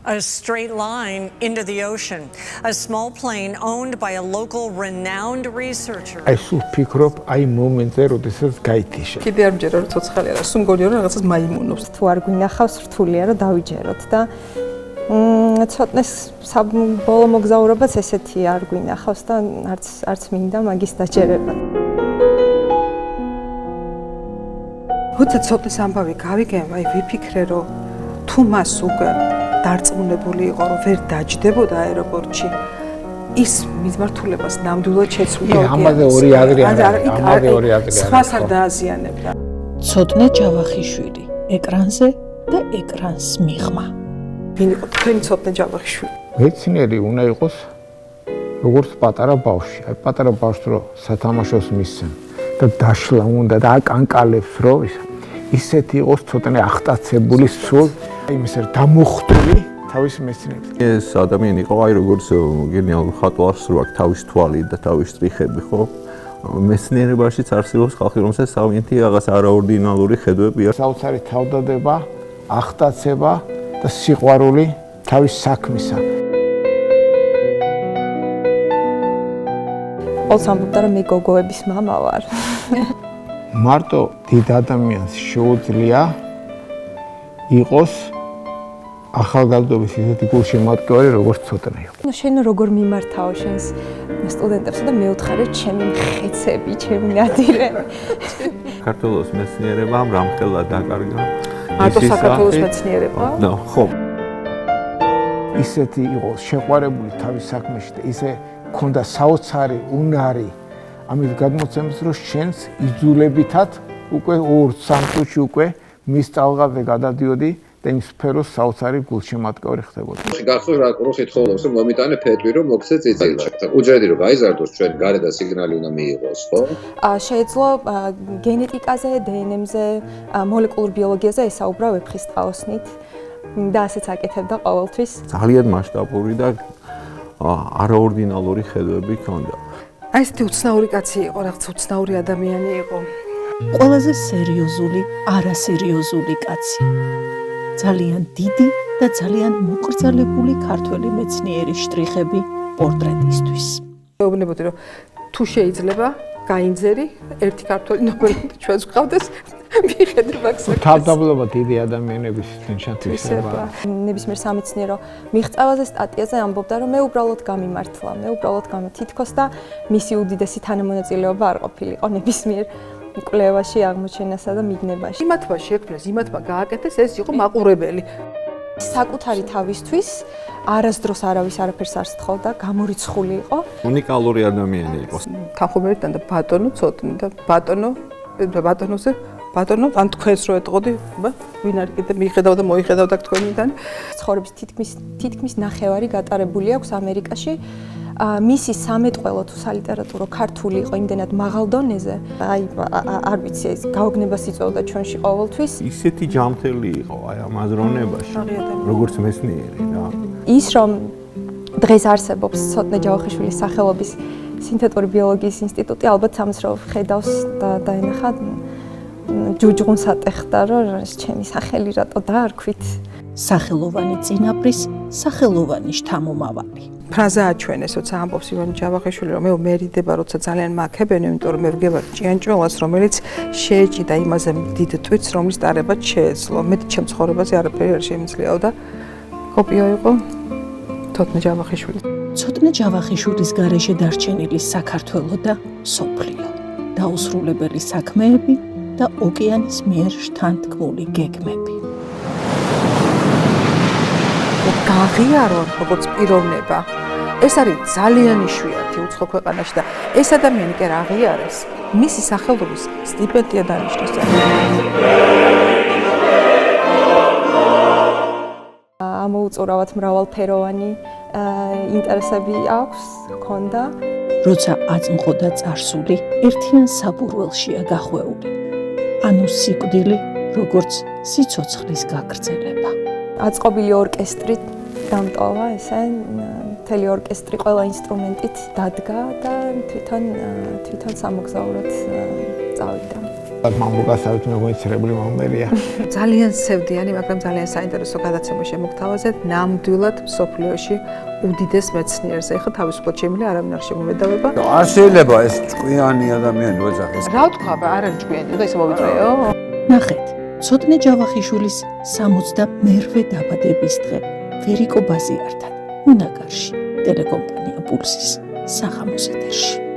a straight line into the ocean. A small plane owned by a local renowned researcher. აი სულ ფიქრობ აი მომენტზე, როდესაც გაითიშა. კიდე არ მჯერა რომ ცოცხალია და სულ მგონია რომ რაღაცას მაიმუნობს. თუ არ გვინახავს რთულია რომ დავიჯეროთ და ცოტნეს საბოლოო მოგზაურობაც ესეთი არ გვინახავს და არც მინდა მაგის დაჯერება. როცა ცოტნეს ამბავი გავიგებ, აი ვიფიქრე რომ თუ მას უკვე დარწმუნებული იყო რომ ვერ დაჯდებოდა აეროპორტში ის მიზმართულებას ნამდვილად შეცვლა. ამაზე ორი აზრი არის. სხვას არ დააზიანებდა. ცოტნე ჯავახიშვილი ეკრანზე და ეკრანს მიღმა. ვინ იყო თქვენი ცოტნე ჯავახიშვილი? მეცნიერი უნდა იყოს როგორც პატარა ბავშვი. აი პატარა ბავშვს რო სათამაშოს მისცემ და დაშლა უნდა და აკანკალებს რო ისეთი იყოს ცოტნე ახტაცებული სულ იმის დამოხტული თავის მეცნიერებს. ეს ადამიანი იყო აი როგორც გენიალური ხატვარს რო აქვს თავის თვალი და თავის სტრიხები ხო? მეცნიერებაშიც არსებობს ხალხი რომელსაც თავიანთი რაღაც არაორდინალური ხედვები აქვს. საოცარი თავდადება, ახტაცება და სიყვარული თავის საქმისა. ყოველს ამბობდა რომ მე გოგოების მამა ვარ. მარტო დიდ ადამიანს შეუძლია იყოს ახალგაზრდობის ისეთი გულშემატკივარი როგორც ცოტნე იყო. შენ როგორ მიმართავ შენს სტუდენტებს და მეუთხარე ჩემი მხეცები, ჩემი ნადირები. საქართველოს მეცნიერებამ რამხელა დაკარგა. მარტო საქართველოს მეცნიერება? ხო. ისეთი იყო შეყვარებული თავის საქმეში და ისე ქონდა საოცარი უნარი ამით გადმოცემს რომ შენს იძულებითად უკვე 2-3 წუთში უკვე მის ტალღაზე გადადიოდი და იმ სფეროს საოცარი გულშემატკივარი ხდებოდა. გახსოვს რა კურსით ხოლოს რომ მომიტანე ფეტვი რომ მოქცე წიწილში. უჯრედი რომ გაიზარდოს ჩვენ გარედან სიგნალი უნდა მიიღოს, ხო? შეეძლო გენეტიკაზე, დნმ-ზე, მოლეკულურ ბიოლოგიაზე ესაუბრა ვეფხისტყაოსნით და ასეც აკეთებდა ყოველთვის. ძალიან მასშტაბური და არაორდინალური ხედვები ჰქონდა. აი ესეთი უცნაური კაცი იყო, რაღაც უცნაური ადამიანი იყო. ყველაზე სერიოზული, არასერიოზული კაცი. ძალიან დიდი და ძალიან მოკრძალებული ქართველი მეცნიერის შტრიხები პორტრეტისთვის. მეუბნებოდი რომ თუ შეიძლება გაინძერი ერთი ქართველი ნობელი ჩვენს გყავდეს მიხედე მაგას. თავდაბლობა დიდი ადამიანების თვითშემცირება. ნებისმიერ სამეცნიერო მიღწევაზე სტატიაზე ამბობდა რომ მე უბრალოდ გამიმართლა, თითქოს და მისი უდიდესი თანამონაწილეობა არ ყოფილიყო ნებისმიერ კვლევაში, აღმოჩენასა და მიგნებაში. იმათმა შექმნეს, იმათმა გააკეთეს, ეს იყო მაყურებელი. საკუთარი თავისთვის არასდროს არავის არაფერს არ სთხოვდა, გამორიცხული იყო. უნიკალური ადამიანი იყო. თანხმობერთან და ბატონო ცოტნე და ბატონოზე ბატონო ან თქვენს რო ეტყოდი, ვინ არის კიდე მიხედავ და მოიხედავ და თქვენიდან. ცხოვრების თითქმის ნახევარი გატარებული აქვს ამერიკაში. მისი სამეტყველო თუ სალიტერატურო ქართული იყო იმდენად მაღალ დონეზე, აი არ ვიცი ეს გაოგნებას იწვევდა ჩვენში ყოველთვის. ისეთი ჯანმრთელი იყო აი ამ აზროვნებაში, როგორც მეცნიერი რა. ის რომ დღეს არსებობს ცოტნე ჯავახიშვილის სახელობის სინთეტური ბიოლოგიის ინსტიტუტი, ალბათ ამას რო ხედავს და დაენახა ჯუჯღუნს ატეხდა, რომ ჩემი სახელი რატო დაარქვით. სახელოვანი წინაპრის, სახელოვანი შთამომავალი. ფრაზა აჩვენეს, როცა ამბობს ივანე ჯავახიშვილი, რომ მე მერიდება, როცა ძალიან მაქებენ, იმიტომ რომ მე ვგებარ ჭიანჭველას, რომელიც შეეჭიდა იმაზე დიდ ტვირთს, რომლის ტარებაც შეეძლო. მე ჩემ ცხოვრებაზე არაფერი არ შემიძლიაო და კოპია იყო ცოტნე ჯავახიშვილი. ცოტნე ჯავახიშვილის გარეშე დარჩენილი საქართველო და სოფლიო, დაუსრულებელი საქმეები და ოკეანის მიერ შთანთქმული გეგმები. გააღიარო როგორც პიროვნება. ეს არის ძალიან იშვიათი უცხო ქვეყანაში და ეს ადამიანი კი არ აღიარეს. მისი სახელობის სტიპენდია დანიშნეს. ამოუწურავად მრავალფეროვანი ინტერესები აქვს, ჰქონდა. როცა აწმყოდა წარსული, ერთიან საბურველშია გახვეული. ანუ სიკვდილი, როგორც სიცოცხლის გაგრძელება. აწყობილი ორკესტრი დამტოვა, ესე მთელი ორკესტრი ყველა ინსტრუმენტით დადგა და თვითონ სამოგზაუროდ წავიდა. მამუკასავით მეგონიცრებული მომელია. ძალიან სევდიანი, მაგრამ ძალიან საინტერესო გადაცემა შემოგთავაზეთ. ნამდვილად მსოფლიოში უდიდეს მეცნიერზე. ეხლა თავისუფლად შემიძლია არავინ არ შემომედავება. არ შეიძლება ეს ჭკვიანი ადამიანი ოჯახის. რა ვთქვა, არ არის ჭკვიანი და ისე მომიწვიეო. ნახეთ, ცოტნე ჯავახიშვილის 61-ვე დაბადების დღე ვერიკო ბაზიართან უნაგარში, ტელეკომპანია პულსის საღამოს ეთერში.